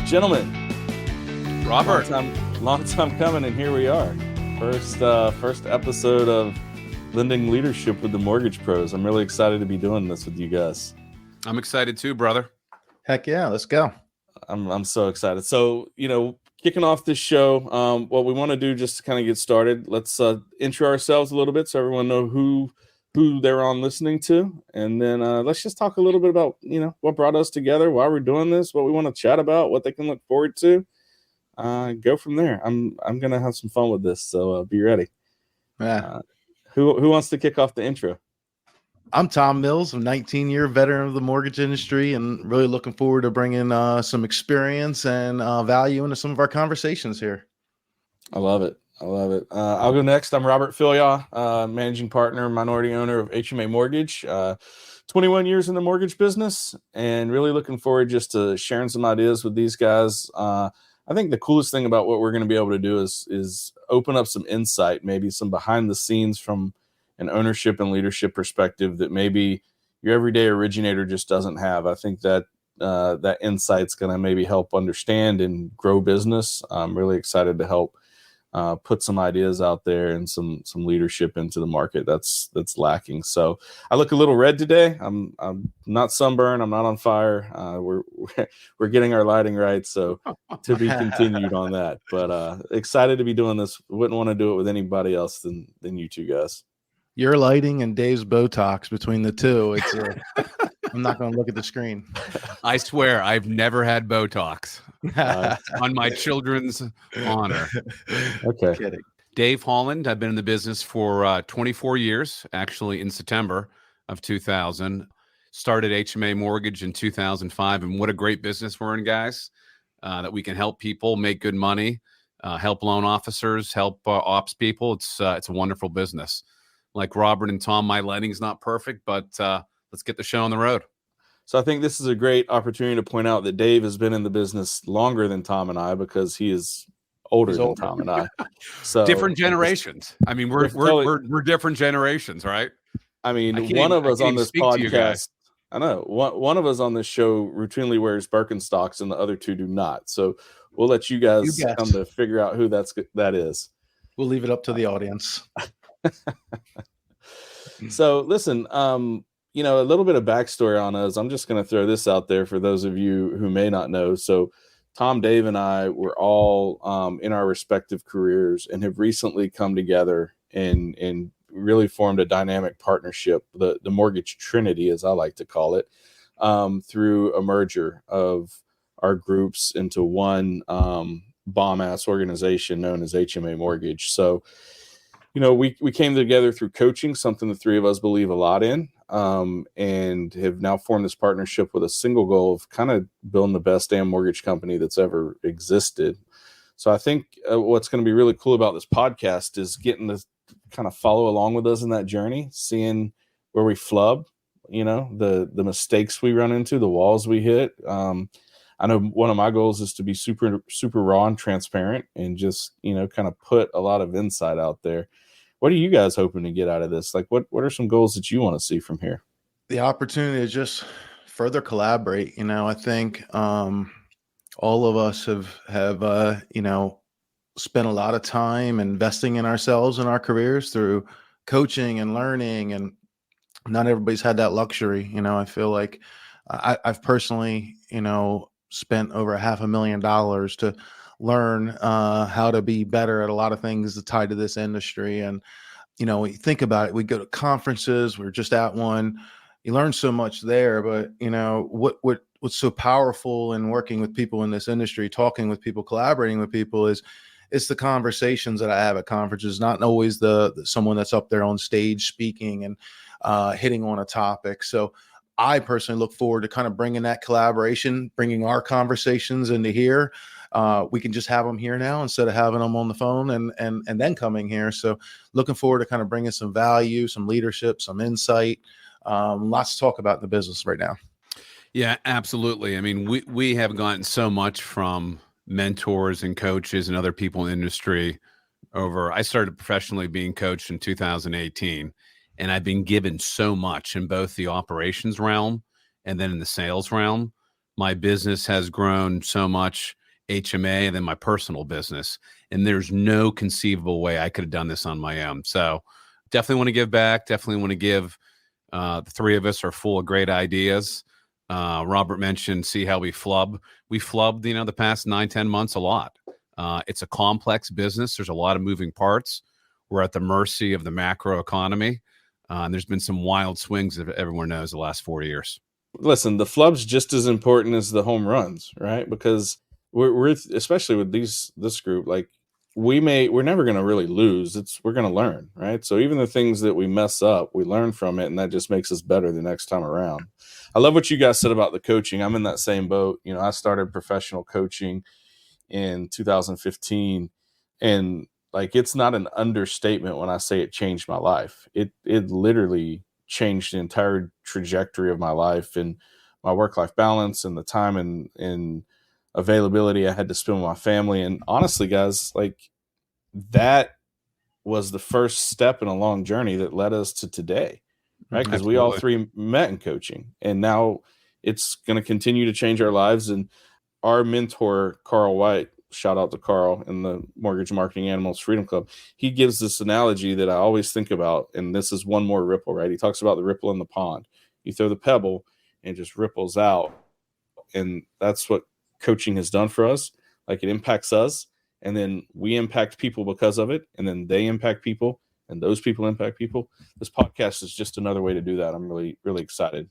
Gentlemen, Robert, long time coming, and here we are. First episode of Lending Leadership with the Mortgage Pros. I'm really excited to be doing this with you guys. I'm excited too, brother. Heck yeah, let's go. I'm so excited. So, kicking off this show, what we want to do just to kind of get started, let's intro ourselves a little bit so everyone know who they're on listening to. And then let's just talk a little bit about, what brought us together, why we're doing this, what we want to chat about, what they can look forward to. Go from there. I'm going to have some fun with this, so be ready. Yeah. Who wants to kick off the intro? I'm Tom Mills, a 19-year veteran of the mortgage industry, and really looking forward to bringing some experience and value into some of our conversations here. I love it. I'll go next. I'm Robert Fillyaw, managing partner, minority owner of HMA Mortgage. 21 years in the mortgage business, and really looking forward just to sharing some ideas with these guys. I think the coolest thing about what we're going to be able to do is open up some insight, maybe some behind the scenes from an ownership and leadership perspective that maybe your everyday originator just doesn't have. I think that that insight's going to maybe help understand and grow business. I'm really excited to help put some ideas out there and some leadership into the market that's lacking. So I look a little red today. I'm not sunburned. I'm not on fire. We're getting our lighting right. So to be continued on that, but excited to be doing this. Wouldn't want to do it with anybody else than you two guys. Your lighting and Dave's Botox between the two. It's I'm not going to look at the screen. I swear I've never had Botox on my children's honor. Okay. Kidding. Dave Holland. I've been in the business for 24 years, actually in September of 2000. Started HMA Mortgage in 2005. And what a great business we're in, guys, that we can help people make good money, help loan officers, help ops people. It's a wonderful business. Like Robert and Tom, my lighting's not perfect, but let's get the show on the road. So I think this is a great opportunity to point out that Dave has been in the business longer than Tom and I, because he is older than Tom and I. So different generations. I mean, we're different generations, right? I mean, one of us on this podcast, I know one of us on this show routinely wears Birkenstocks and the other two do not. So we'll let you guys come to figure out who that is. We'll leave it up to the audience. So listen, a little bit of backstory on us. I'm just going to throw this out there for those of you who may not know. So Tom, Dave, and I were all in our respective careers and have recently come together and really formed a dynamic partnership, the Mortgage Trinity, as I like to call it, through a merger of our groups into one bomb-ass organization known as HMA Mortgage. So we came together through coaching, something the three of us believe a lot in, and have now formed this partnership with a single goal of kind of building the best damn mortgage company that's ever existed. So I think what's going to be really cool about this podcast is getting to kind of follow along with us in that journey, seeing where we flub, the mistakes we run into, the walls we hit. I know one of my goals is to be super, super raw and transparent and just, kind of put a lot of insight out there. What are you guys hoping to get out of this? Like, what are some goals that you want to see from here? The opportunity to just further collaborate. I think all of us have spent a lot of time investing in ourselves and our careers through coaching and learning, and not everybody's had that luxury. I feel like I've personally, spent over $500,000 to learn how to be better at a lot of things tied to this industry. And, when you think about it, we go to conferences, we're just at one, you learn so much there, but what's so powerful in working with people in this industry, talking with people, collaborating with people is it's the conversations that I have at conferences, not always the someone that's up there on stage speaking and hitting on a topic. So I personally look forward to kind of bringing that collaboration, bringing our conversations into here. We can just have them here now instead of having them on the phone and then coming here. So looking forward to kind of bringing some value, some leadership, some insight. Lots to talk about in the business right now. Yeah, absolutely. I mean, we have gotten so much from mentors and coaches and other people in the industry I started professionally being coached in 2018. And I've been given so much in both the operations realm and then in the sales realm. My business has grown so much HMA, and then my personal business. And there's no conceivable way I could have done this on my own. So definitely want to give back. Definitely want to give. The three of us are full of great ideas. Robert mentioned, see how we flub. We flubbed, the past 9-10 months a lot. It's a complex business. There's a lot of moving parts. We're at the mercy of the macro economy. And there's been some wild swings, that everyone knows, the last 4 years. Listen, the flub's just as important as the home runs, right? Because we're especially with this group, like we're never going to really lose. We're going to learn, right? So even the things that we mess up, we learn from it, and that just makes us better the next time around. I love what you guys said about the coaching. I'm in that same boat. I started professional coaching in 2015, and like, it's not an understatement when I say it changed my life. It literally changed the entire trajectory of my life and my work-life balance and the time and availability I had to spend with my family. And honestly, guys, like, that was the first step in a long journey that led us to today, right? Because we all three met in coaching, and now it's going to continue to change our lives. And our mentor, Carl White, shout out to Carl in the Mortgage Marketing Animals Freedom Club, he gives this analogy that I always think about, and this is one more ripple, right? He talks about the ripple in the pond. You throw the pebble and it just ripples out, and that's what coaching has done for us. Like, it impacts us, and then we impact people because of it, and then they impact people, and those people impact people. This podcast is just another way to do that. I'm really, really excited.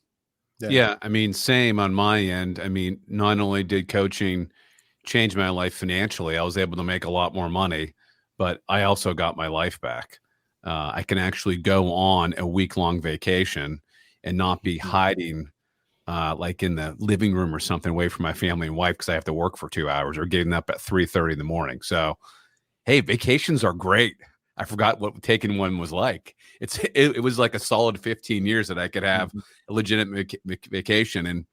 Yeah, I mean, same on my end. I mean, not only did coaching change my life financially, I was able to make a lot more money, but I also got my life back. I can actually go on a week-long vacation and not be hiding like in the living room or something away from my family and wife because I have to work for 2 hours, or getting up at 3:30 in the morning. So, hey, vacations are great. I forgot what taking one was like. It was like a solid 15 years that I could have a legitimate vacation. And,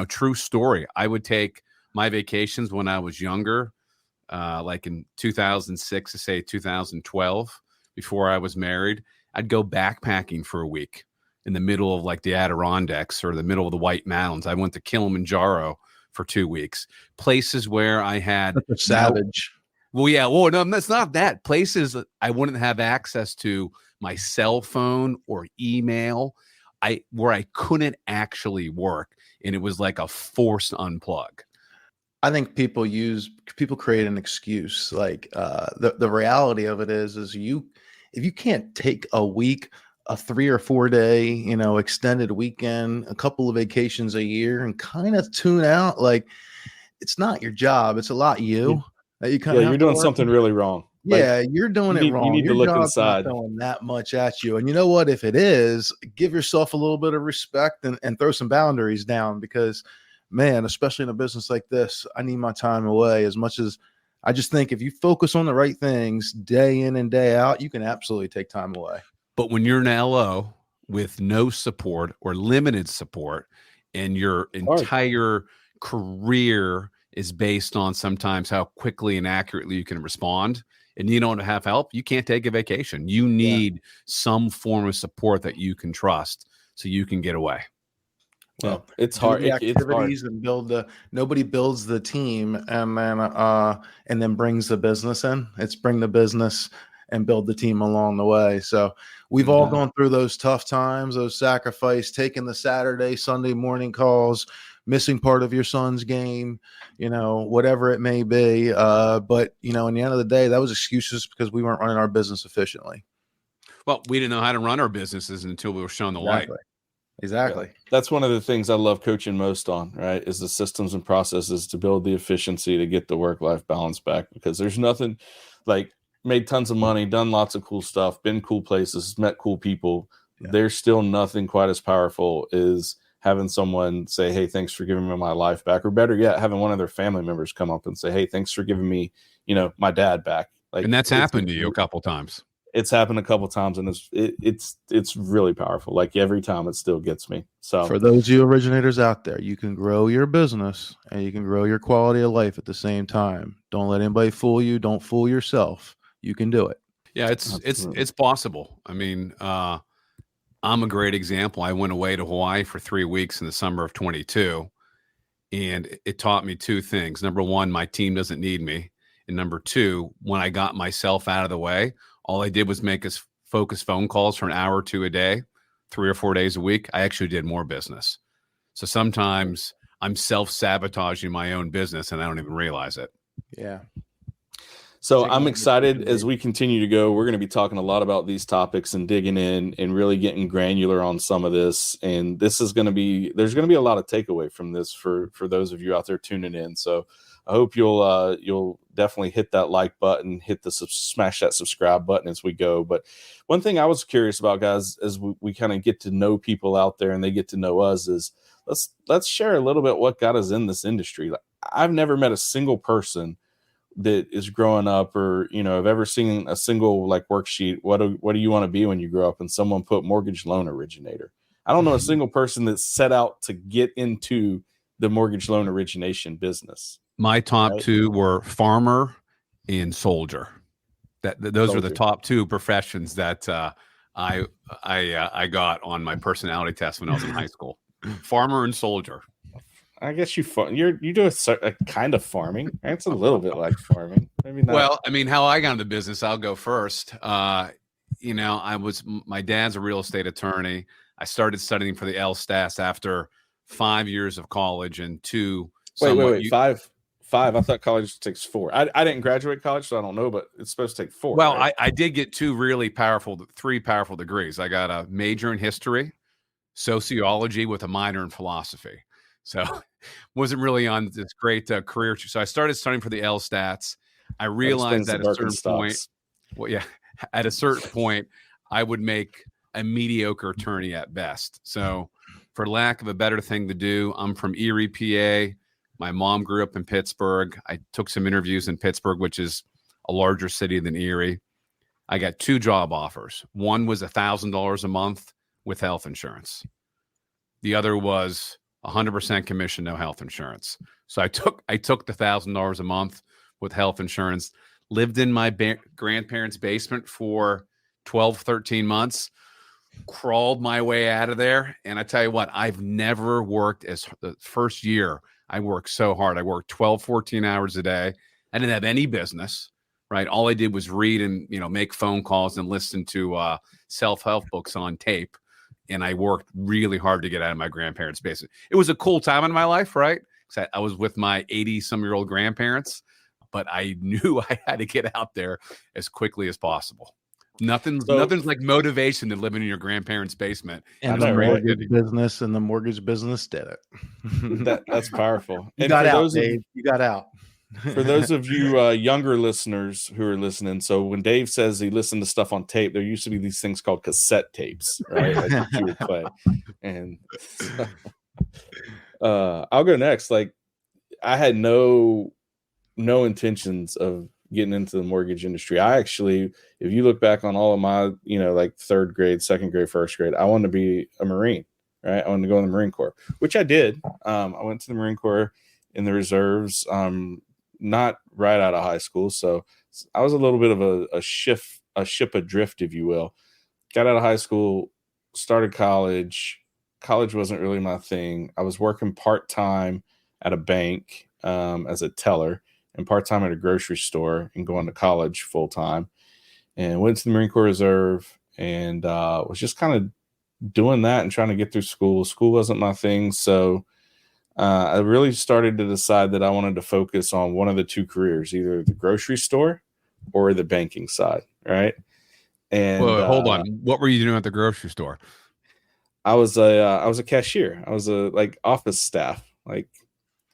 true story, I would take my vacations when I was younger, like in 2006 to say 2012, before I was married. I'd go backpacking for a week in the middle of like the Adirondacks or the middle of the White Mountains. I went to Kilimanjaro for 2 weeks, places where I had savage. Well, yeah. Well, no, it's not that. Places I wouldn't have access to my cell phone or email, where I couldn't actually work, and it was like a forced unplug. I think people create an excuse. Like the reality of it is if you can't take a week, a 3 or 4 day, extended weekend, a couple of vacations a year, and kind of tune out, like, it's not your job. It's a lot you. That you kind of you're doing something really wrong. Yeah, you're doing it wrong. You need your to look job's inside. not throwing that much at you. And you know what? If it is, give yourself a little bit of respect and throw some boundaries down, because, man, especially in a business like this, I need my time away. As much as I just think if you focus on the right things day in and day out, you can absolutely take time away. But when you're an LO with no support or limited support, and your entire career is based on sometimes how quickly and accurately you can respond, and you don't have help, you can't take a vacation. You need some form of support that you can trust so you can get away. Well, it's hard. It's hard. And nobody builds the team and then brings the business in. It's bring the business and build the team along the way. So we've all gone through those tough times, those sacrifice, taking the Saturday, Sunday morning calls, missing part of your son's game, whatever it may be. But, in the end of the day, that was excuses because we weren't running our business efficiently. Well, we didn't know how to run our businesses until we were shown the light. Exactly. Yeah. That's one of the things I love coaching most on, right? Is the systems and processes to build the efficiency to get the work-life balance back, because there's nothing like made tons of money, done lots of cool stuff, been cool places, met cool people. Yeah. There's still nothing quite as powerful as having someone say, hey, thanks for giving me my life back. Or better yet, having one of their family members come up and say, hey, thanks for giving me, my dad back. Like, and that's happened to you a couple times. It's happened a couple times, and it's really powerful. Like, every time it still gets me. So for those of you originators out there, you can grow your business and you can grow your quality of life at the same time. Don't let anybody fool you. Don't fool yourself. You can do it. Yeah, it's possible. I mean, I'm a great example. I went away to Hawaii for 3 weeks in the summer of 22, And it taught me two things. Number one, my team doesn't need me. And number two, when I got myself out of the way, all I did was make us focus phone calls for an hour or two a day, 3 or 4 days a week. I actually did more business. So sometimes I'm self-sabotaging my own business and I don't even realize it. Yeah. So I'm excited as we continue to go. We're going to be talking a lot about these topics and digging in and really getting granular on some of this. And this is going to be, there's going to be a lot of takeaway from this for those of you out there tuning in. So I hope you'll definitely hit that like button, smash that subscribe button as we go. But one thing I was curious about, guys, as we kind of get to know people out there and they get to know us, is let's share a little bit what got us in this industry. Like, I've never met a single person that is growing up, or I've ever seen a single like worksheet. What do you want to be when you grow up? And someone put mortgage loan originator. I don't know a single person that set out to get into the mortgage loan origination business. My top two were farmer and soldier. Those are the top two professions that I got on my personality test when I was in high school. Farmer and soldier. I guess you do a kind of farming. It's a little bit like farming. Maybe not. Well, I mean, how I got into business, I'll go first. My dad's a real estate attorney. I started studying for the LSTATs after 5 years of college and two. Wait, five. I thought college takes 4. I didn't graduate college, so I don't know, but it's supposed to take 4. Well, right? I did get three powerful degrees. I got a major in history, sociology with a minor in philosophy. So wasn't really on this great career. So I started studying for the LSTATs. I realized at a certain point, at a certain point, I would make a mediocre attorney at best. So for lack of a better thing to do, I'm from Erie, PA. My mom grew up in Pittsburgh. I took some interviews in Pittsburgh, which is a larger city than Erie. I got 2 job offers. One was $1,000 a month with health insurance. The other was 100% commission, no health insurance. So I took the $1,000 a month with health insurance, lived in my grandparents' basement for 12, 13 months, crawled my way out of there. And I tell you what, I've never worked the first year. I worked so hard. I worked 12, 14 hours a day. I didn't have any business, right? All I did was read and, make phone calls and listen to self-help books on tape. And I worked really hard to get out of my grandparents' basement. It was a cool time in my life, right? Because I was with my 80-some-year-old grandparents, but I knew I had to get out there as quickly as possible. Nothing's like motivation than living in your grandparents' basement. And the mortgage business did it. That's powerful. You got out, Dave. You got out. For those of you younger listeners who are listening, so when Dave says he listened to stuff on tape, there used to be these things called cassette tapes, right? That you would play. And I'll go next. Like, I had no intentions of getting into the mortgage industry. I actually, if you look back on all of my, like 3rd grade, 2nd grade, 1st grade, I wanted to be a Marine, right? I wanted to go in the Marine Corps, which I did. I went to the Marine Corps in the reserves, not right out of high school. So I was a little bit of a ship adrift, if you will. Got out of high school, started college. College wasn't really my thing. I was working part-time at a bank as a teller, and part-time at a grocery store, and going to college full-time, and went to the Marine Corps Reserve, and was just kind of doing that and trying to get through school. School wasn't my thing. So I really started to decide that I wanted to focus on one of the 2 careers, either the grocery store or the banking side. Right. And hold on. What were you doing at the grocery store? I was a cashier. I was a office staff,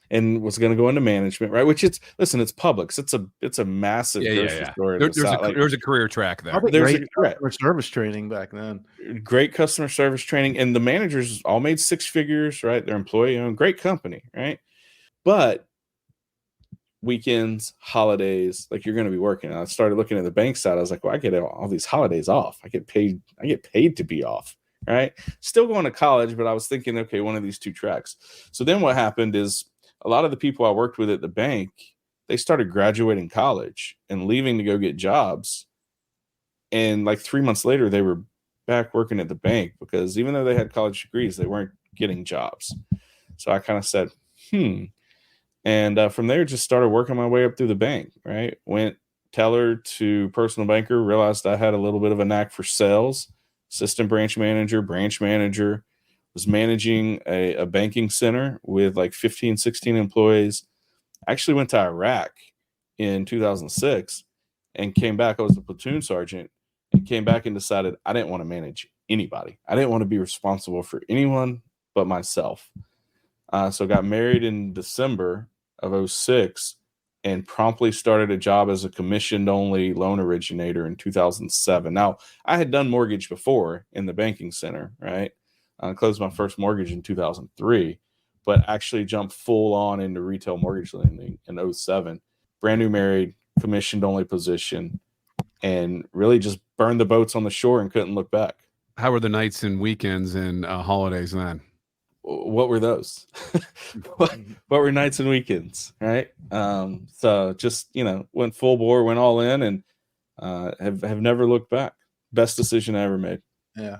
and was going to go into management, right? Which it's Publix. It's a massive grocery store. There's a career track there. There's a customer service training back then. Great customer service training, and the managers all made 6 figures, right? They're employee-owned, great company, right? But weekends, holidays, you're going to be working. And I started looking at the bank side. I was like, well, I get all these holidays off. I get paid to be off, right? Still going to college, but I was thinking, okay, one of these 2 tracks. So then what happened is, a lot of the people I worked with at the bank, they started graduating college and leaving to go get jobs. And 3 months later, they were back working at the bank, because even though they had college degrees, they weren't getting jobs. So I kind of said, And from there, just started working my way up through the bank, right? Went teller to personal banker, realized I had a little bit of a knack for sales, assistant branch manager, was managing a banking center with like 15, 16 employees. Actually went to Iraq in 2006 and came back. I was a platoon sergeant and came back and decided I didn't want to manage anybody. I didn't want to be responsible for anyone but myself. So got married in December of 06 and promptly started a job as a commissioned only loan originator in 2007. Now, I had done mortgage before in the banking center, right? I closed my first mortgage in 2003, but actually jumped full on into retail mortgage lending in 07. Brand new married, commissioned only position, and really just burned the boats on the shore and couldn't look back. How were the nights and weekends and holidays then? What were those? what were nights and weekends, right? So just, went full bore, went all in, and have never looked back. Best decision I ever made. Yeah.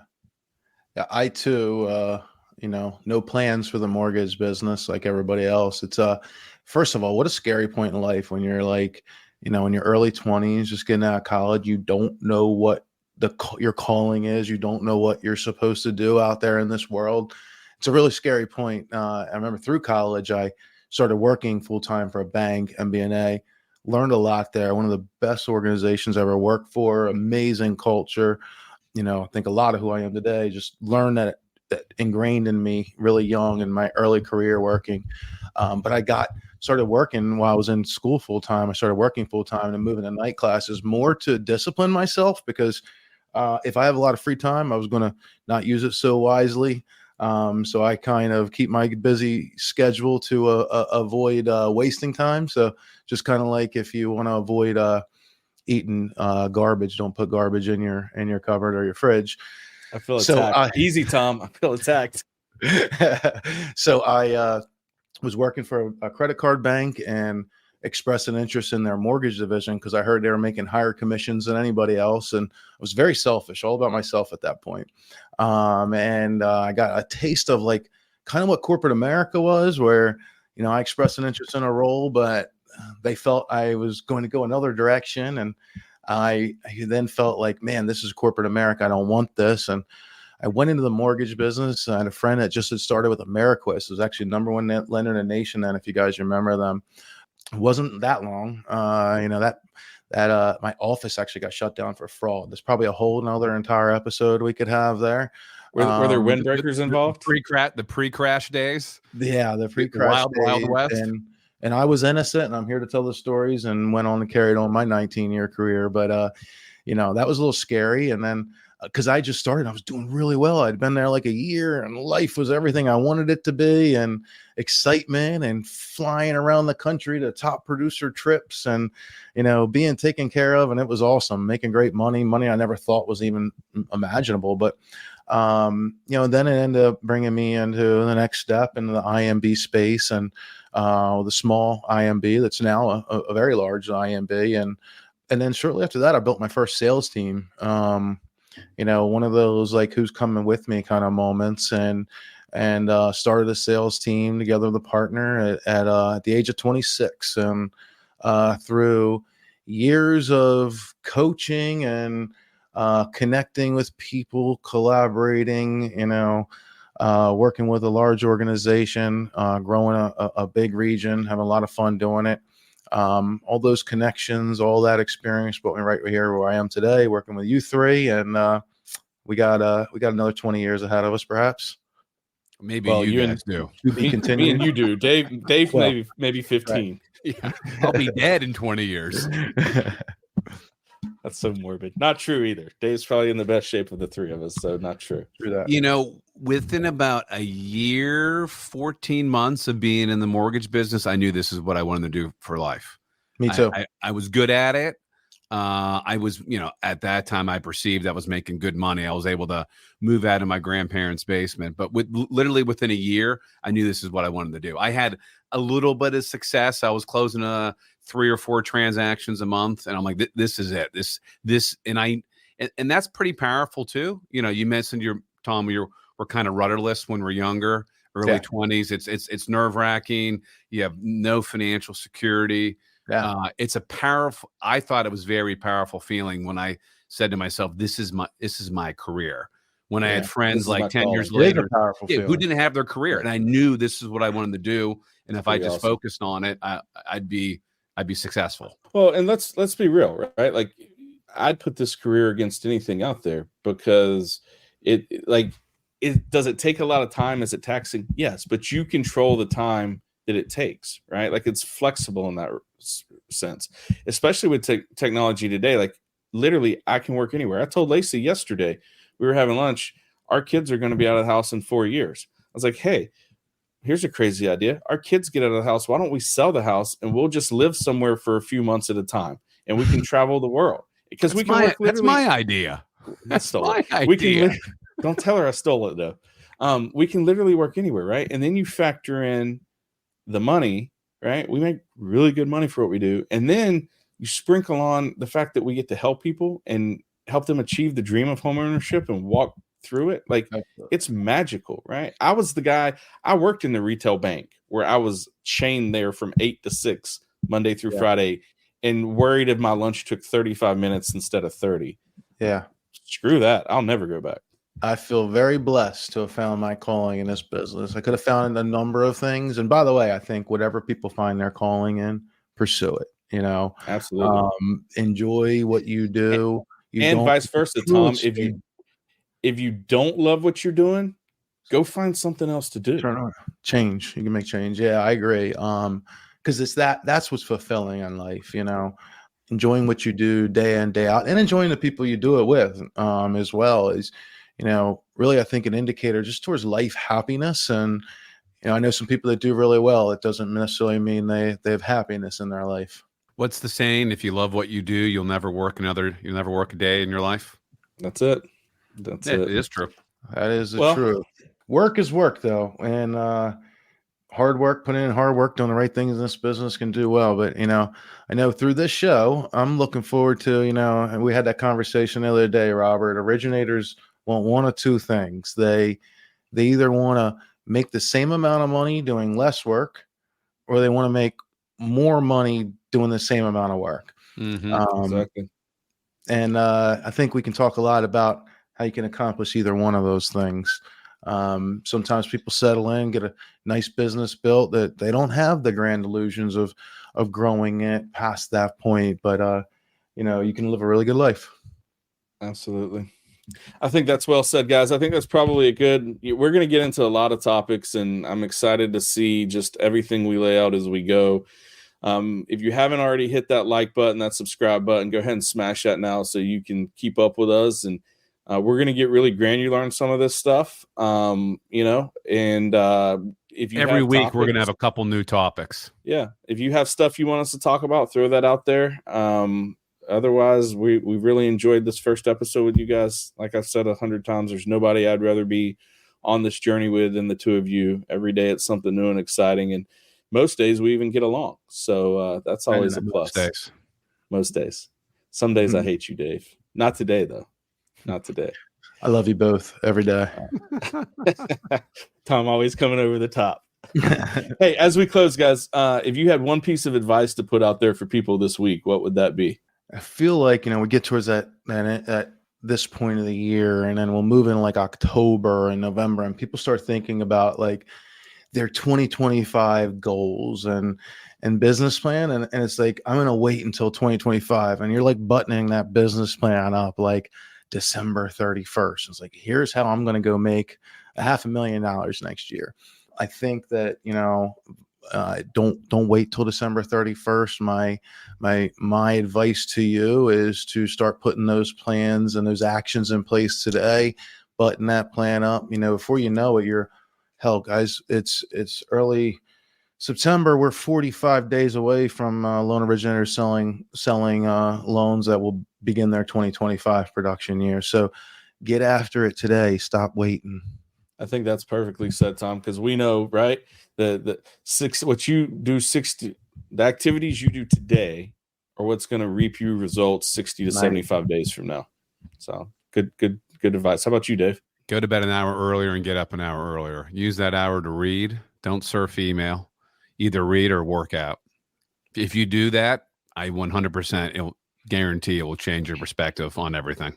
I too, no plans for the mortgage business like everybody else. It's first of all, what a scary point in life when you're like, in your early 20s, just getting out of college. You don't know what your calling is. You don't know what you're supposed to do out there in this world. It's a really scary point. I remember through college, I started working full-time for a bank, MBNA, learned a lot there. One of the best organizations I ever worked for, amazing culture. I think a lot of who I am today just learned that ingrained in me really young in my early career working. But I started working while I was in school full-time. I started working full-time and moving to night classes more to discipline myself because if I have a lot of free time, I was going to not use it so wisely. So I kind of keep my busy schedule to avoid wasting time. So just kind of like if you want to avoid eating garbage, don't put garbage in your cupboard or your fridge. I feel attacked. Easy, Tom. I feel attacked. So I was working for a credit card bank and expressed an interest in their mortgage division because I heard they were making higher commissions than anybody else. And I was very selfish, all about myself at that point. And I got a taste of like kind of what corporate America was, where, I expressed an interest in a role, but they felt I was going to go another direction. And I then felt like, man, this is corporate America. I don't want this. And I went into the mortgage business. I had a friend that just had started with Ameriquest. It was actually number one lender in the nation then, if you guys remember them. It wasn't that long. That my office actually got shut down for fraud. There's probably a whole nother entire episode we could have there. Were there windbreakers involved? The pre-crash days? Yeah, the pre-crash days. Wild West. And I was innocent, and I'm here to tell the stories, and went on and carried on my 19-year career. But, that was a little scary. And then because I just started, I was doing really well. I'd been there like a year, and life was everything I wanted it to be, and excitement and flying around the country to top producer trips and, being taken care of. And it was awesome, making great money I never thought was even imaginable. But, then it ended up bringing me into the next step into the IMB space and the small IMB that's now a very large IMB. And then shortly after that, I built my first sales team. One of those like who's coming with me kind of moments, and started a sales team together with a partner at the age of 26. And through years of coaching and connecting with people, collaborating, working with a large organization, growing a big region, having a lot of fun doing it. All those connections, all that experience brought me right here where I am today, working with you three. And we got another 20 years ahead of us, perhaps. Maybe you guys do. Me and you do. Dave well, maybe 15. Right. Yeah. I'll be dead in 20 years. That's so morbid. Not true either. Dave's probably in the best shape of the three of us, so not true. True that. Within about a year, 14 months of being in the mortgage business, I knew this is what I wanted to do for life. Me too. I was good at it. I was, at that time I perceived I was making good money. I was able to move out of my grandparents' basement, but literally within a year, I knew this is what I wanted to do. I had a little bit of success. I was closing 3 or 4 transactions a month, and I'm like, this is it. And that's pretty powerful too. You mentioned Tom, we're kind of rudderless when we're younger, early 20s. It's nerve-wracking. You have no financial security. Yeah. It's a powerful, I thought it was very powerful feeling when I said to myself, this is my career. When I had friends like 10 years later who didn't have their career, and I knew this is what I wanted to do. And if I just focused on it, I'd be successful. Well, and let's be real, right? Like, I'd put this career against anything out there because it does it take a lot of time? Is it taxing? Yes, but you control the time that it takes, right? Like, it's flexible in that sense, especially with technology today. Like, literally, I can work anywhere. I told Lacey yesterday, we were having lunch, our kids are going to be out of the house in 4 years. I was like, hey, here's a crazy idea. Our kids get out of the house. Why don't we sell the house and we'll just live somewhere for a few months at a time, and we can travel the world? Because we can work. That's my idea. That's my idea. We can don't tell her I stole it though. We can literally work anywhere, right? And then you factor in the money, right? We make really good money for what we do, and then you sprinkle on the fact that we get to help people and help them achieve the dream of homeownership and walk through it. Like, it's magical, right? I was the guy. I worked in the retail bank where I was chained there from 8 to 6 Monday through Friday, and worried if my lunch took 35 minutes instead of 30. Yeah. Screw that. I'll never go back. I feel very blessed to have found my calling in this business. I could have found a number of things. And by the way, I think whatever people find their calling in, pursue it, Absolutely. Enjoy what you do. And vice versa, Tom. If you don't love what you're doing, go find something else to do. Change. You can make change. Yeah, I agree. Because that's what's fulfilling in life, enjoying what you do day in, day out, and enjoying the people you do it with, as well is, really, I think, an indicator just towards life happiness. And, I know some people that do really well. It doesn't necessarily mean they have happiness in their life. What's the saying? If you love what you do, you'll never work a day in your life. That's it. That's it. It is true. That is true. Work is work, though. And, hard work, putting in hard work, doing the right things in this business can do well. But, I know through this show, I'm looking forward to, and we had that conversation the other day, Robert. Originators want one of two things. They either want to make the same amount of money doing less work, or they want to make more money doing the same amount of work. Mm-hmm. Exactly. And I think we can talk a lot about how you can accomplish either one of those things. Sometimes people settle in, get a nice business built that they don't have the grand illusions of growing it past that point, but you can live a really good life. Absolutely. I think that's well said, guys. I think that's probably we're going to get into a lot of topics, and I'm excited to see just everything we lay out as we go. If you haven't already hit that like button, that subscribe button, go ahead and smash that now so you can keep up with us. And we're going to get really granular on some of this stuff, and if you every week we're going to have a couple new topics. Yeah. If you have stuff you want us to talk about, throw that out there. Otherwise, we really enjoyed this first episode with you guys. Like I've said 100 times, there's nobody I'd rather be on this journey with than the two of you. Every day it's something new and exciting, and most days we even get along. So that's always a plus. Most days. Some days I hate you, Dave. Not today, though. Not today. I love you both every day. Tom always coming over the top. Hey, as we close, guys, if you had one piece of advice to put out there for people this week, what would that be? I feel like, we get towards that at this point of the year, and then we'll move in like October and November, and people start thinking about like their 2025 goals and business plan. And it's like, I'm going to wait until 2025. And you're like buttoning that business plan up like December 31st. It's like, here's how I'm going to go make $500,000 next year. I think that, don't wait till December 31st. My advice to you is to start putting those plans and those actions in place today, button that plan up, before you know it, hell, guys, it's early September. We're 45 days away from loan originators selling loans that will begin their 2025 production year. So get after it today. Stop waiting. I think that's perfectly said, Tom, because we know, right, the activities you do today are what's going to reap you results 60 to 75 days from now. So good advice. How about you, Dave? Go to bed an hour earlier and get up an hour earlier. Use that hour to read. Don't surf email. Either read or work out. If you do that, I 100% guarantee it will change your perspective on everything.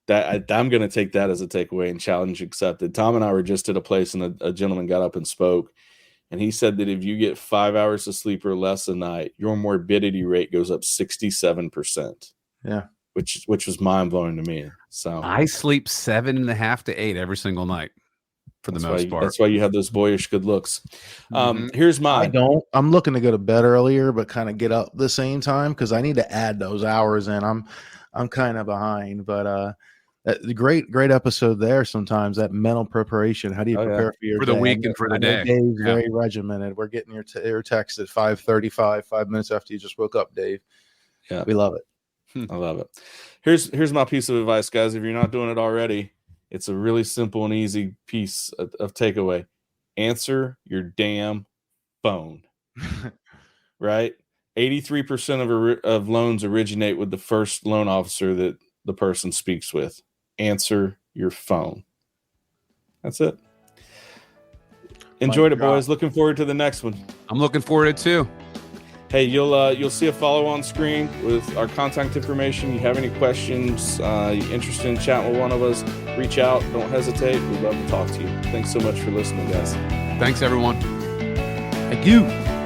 I'm going to take that as a takeaway and challenge accepted. Tom and I were just at a place and a gentleman got up and spoke, and he said that if you get 5 hours of sleep or less a night, your morbidity rate goes up 67%. Yeah. Which was mind blowing to me. So I sleep 7.5 to 8 every single night for the most part. That's why you have those boyish good looks. Here's mine. I'm looking to go to bed earlier, but kind of get up the same time because I need to add those hours in. I'm kind of behind, but great episode there. Sometimes that mental preparation. How do you prepare for the week and for the day? Dave's very regimented. We're getting your text at 5:35, 5 minutes after you just woke up, Dave. Yeah, we love it. I love it. Here's my piece of advice, guys. If you're not doing it already, it's a really simple and easy piece of takeaway. Answer your damn phone. Right? 83% of loans originate with the first loan officer that the person speaks with. Answer your phone. That's it. Enjoyed it, boys. Looking forward to the next one. I'm looking forward to it too. Hey, you'll see a follow on screen with our contact information. You have any questions, you're interested in chatting with one of us, reach out. Don't hesitate. We'd love to talk to you. Thanks so much for listening, guys. Thanks, everyone. Thank you.